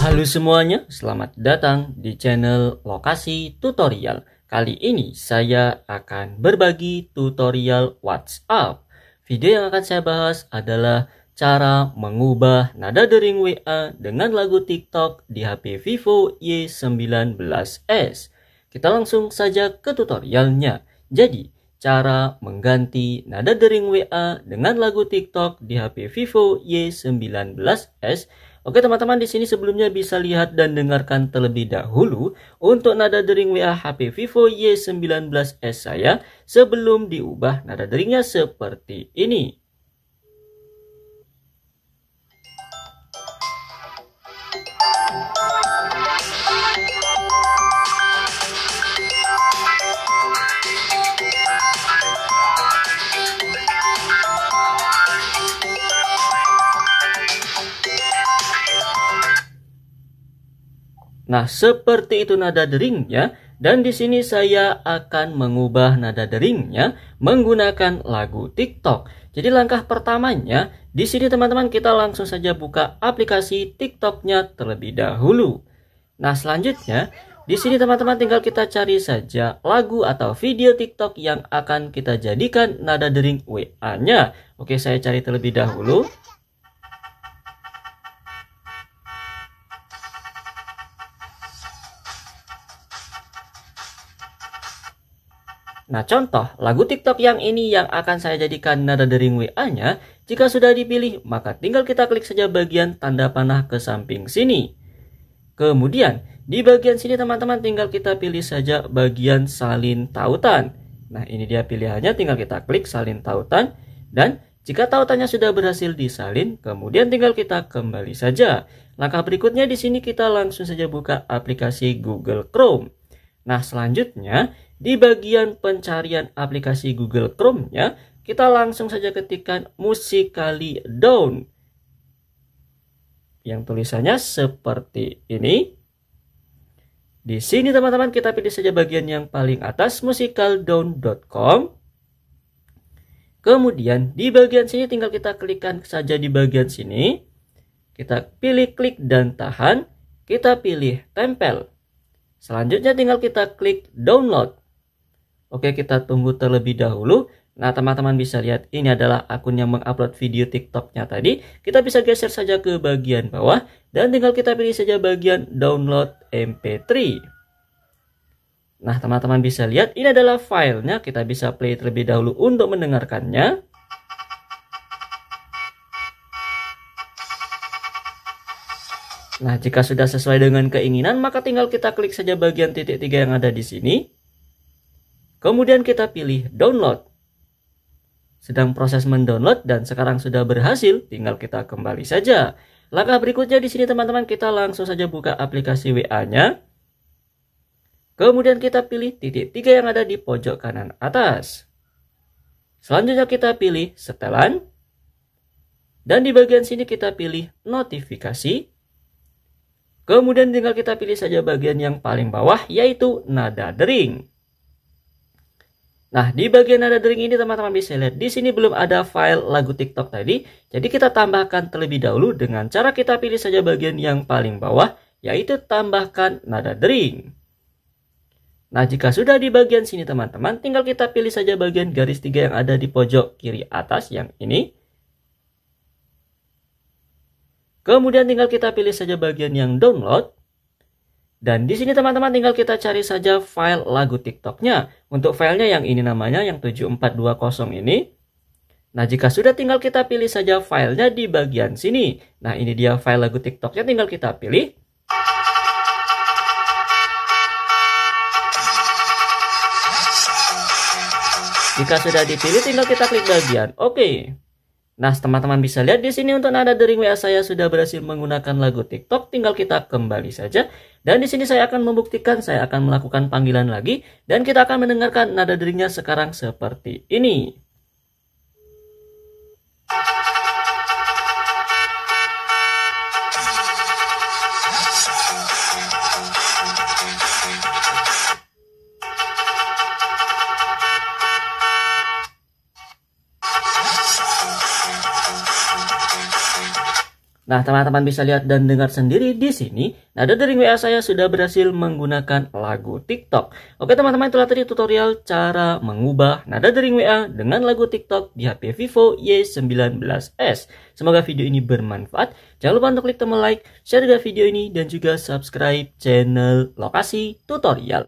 Halo semuanya, selamat datang di channel Lokasi Tutorial. Kali ini saya akan berbagi tutorial WhatsApp. Video yang akan saya bahas adalah cara mengubah nada dering WA dengan lagu TikTok di HP Vivo Y19s. Kita langsung saja ke tutorialnya. Jadi, cara mengganti nada dering WA dengan lagu TikTok di HP Vivo Y19s. Oke teman-teman, di sini sebelumnya bisa lihat dan dengarkan terlebih dahulu untuk nada dering WA HP Vivo Y19s saya sebelum diubah nada deringnya seperti ini. Nah, seperti itu nada deringnya, dan di sini saya akan mengubah nada deringnya menggunakan lagu TikTok. Jadi langkah pertamanya, di sini teman-teman kita langsung saja buka aplikasi TikToknya terlebih dahulu. Nah, selanjutnya di sini teman-teman tinggal kita cari saja lagu atau video TikTok yang akan kita jadikan nada dering WA-nya. Oke, saya cari terlebih dahulu. Nah, contoh lagu TikTok yang ini yang akan saya jadikan nada dering WA-nya. Jika sudah dipilih, maka tinggal kita klik saja bagian tanda panah ke samping sini. Kemudian, di bagian sini teman-teman tinggal kita pilih saja bagian salin tautan. Nah, ini dia pilihannya, tinggal kita klik salin tautan. Dan jika tautannya sudah berhasil disalin, kemudian tinggal kita kembali saja. Langkah berikutnya di sini kita langsung saja buka aplikasi Google Chrome. Nah, selanjutnya di bagian pencarian aplikasi Google Chrome-nya, kita langsung saja ketikkan Musical.ly Down. Yang tulisannya seperti ini. Di sini teman-teman kita pilih saja bagian yang paling atas, musicaldown.com. Kemudian di bagian sini tinggal kita klikkan saja di bagian sini. Kita pilih klik dan tahan. Kita pilih tempel. Selanjutnya tinggal kita klik download. Oke, kita tunggu terlebih dahulu. Nah, teman-teman bisa lihat ini adalah akun yang mengupload video TikToknya tadi. Kita bisa geser saja ke bagian bawah dan tinggal kita pilih saja bagian download MP3. Nah, teman-teman bisa lihat ini adalah filenya. Kita bisa play terlebih dahulu untuk mendengarkannya. Nah, jika sudah sesuai dengan keinginan, maka tinggal kita klik saja bagian titik 3 yang ada di sini. Kemudian kita pilih download. Sedang proses mendownload dan sekarang sudah berhasil, tinggal kita kembali saja. Langkah berikutnya di sini teman-teman kita langsung saja buka aplikasi WA-nya. Kemudian kita pilih titik 3 yang ada di pojok kanan atas. Selanjutnya kita pilih setelan. Dan di bagian sini kita pilih notifikasi. Kemudian tinggal kita pilih saja bagian yang paling bawah yaitu nada dering. Nah, di bagian nada dering ini teman-teman bisa lihat di sini belum ada file lagu TikTok tadi. Jadi kita tambahkan terlebih dahulu dengan cara kita pilih saja bagian yang paling bawah yaitu tambahkan nada dering. Nah, jika sudah di bagian sini teman-teman tinggal kita pilih saja bagian garis 3 yang ada di pojok kiri atas yang ini. Kemudian tinggal kita pilih saja bagian yang download. Dan di sini teman-teman tinggal kita cari saja file lagu TikToknya. Untuk filenya yang ini namanya, yang 7420 ini. Nah, jika sudah tinggal kita pilih saja filenya di bagian sini. Nah, ini dia file lagu TikToknya, tinggal kita pilih. Jika sudah dipilih, tinggal kita klik bagian Oke. Nah, teman-teman bisa lihat di sini untuk nada dering WA saya sudah berhasil menggunakan lagu TikTok. Tinggal kita kembali saja. Dan di sini saya akan membuktikan, saya akan melakukan panggilan lagi. Dan kita akan mendengarkan nada deringnya sekarang seperti ini. Nah, teman-teman bisa lihat dan dengar sendiri di sini, nada dering WA saya sudah berhasil menggunakan lagu TikTok. Oke teman-teman, itulah tadi tutorial cara mengubah nada dering WA dengan lagu TikTok di HP Vivo Y19s. Semoga video ini bermanfaat. Jangan lupa untuk klik tombol like, share juga video ini, dan juga subscribe channel Lokasi Tutorial.